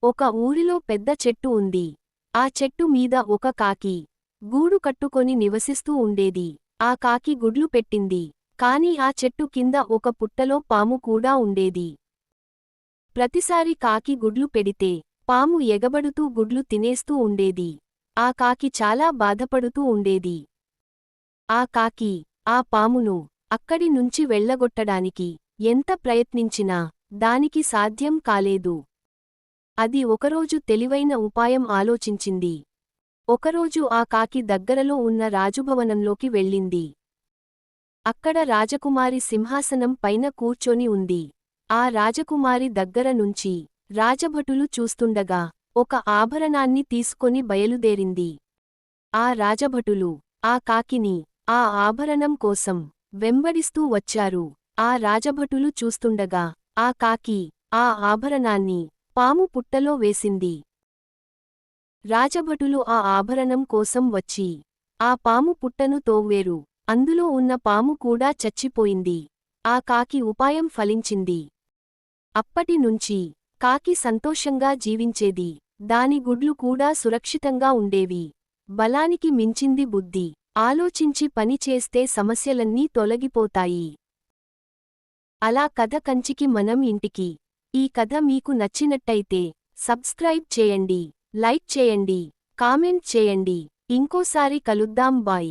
ఒక ఊరిలో పెద్ద చెట్టు ఉంది. ఆ చెట్టు మీద ఒక కాకి గూడు కట్టుకొని నివసిస్తూ ఉండేది. ఆ కాకి గుడ్లు పెట్టింది. కాని ఆ చెట్టు కింద ఒక పుట్టలో పాము కూడా ఉండేది. ప్రతిసారి కాకి గుడ్లు పెడితే పాము ఎగబడుతూ గుడ్లు తినేస్తూ ఉండేది. ఆ కాకి చాలా బాధపడుతూ ఉండేది. ఆ కాకి ఆ పామును అక్కడి నుంచి వెళ్ళగొట్టడానికి ఎంత ప్రయత్నించినా దానికి సాధ్యం కాలేదు. అది ఒకరోజు తెలివైన ఉపాయం ఆలోచించింది. ఒకరోజు ఆ కాకి దగ్గరలో ఉన్న రాజుభవనంలోకి వెళ్ళింది. అక్కడ రాజకుమారి సింహాసనం పైన కూర్చొని ఉంది. ఆ రాజకుమారి దగ్గర నుంచి రాజభటులు చూస్తుండగా ఒక ఆభరణాన్ని తీసుకొని బయలుదేరింది. ఆ రాజభటులు ఆ కాకిని ఆ ఆభరణం కోసం వెంబడిస్తూ వచ్చారు. ఆ రాజభటులు చూస్తుండగా ఆ కాకి ఆ ఆభరణాన్ని పాము పుట్టలో వేసింది. రాజభటులు ఆ ఆభరణం కోసం వచ్చి ఆ పాము పుట్టను తోవ్వేరు. అందులో ఉన్న పాము కూడా చచ్చిపోయింది. ఆ కాకి ఉపాయం ఫలించింది. అప్పటి నుంచి కాకి సంతోషంగా జీవించేది. దాని గుడ్లు కూడా సురక్షితంగా ఉండేవి. బలానికి మించింది బుద్ధి. ఆలోచించి పని చేస్తే సమస్యలన్నీ తొలగిపోతాయి. అలా కథ కంచికి మనం ఇంటికి. ఈ కథ మీకు నచ్చినట్టయితే సబ్స్క్రైబ్ చేయండి, లైక్ చేయండి, కామెంట్ చేయండి. ఇంకోసారి కలుద్దాం. బాయ్.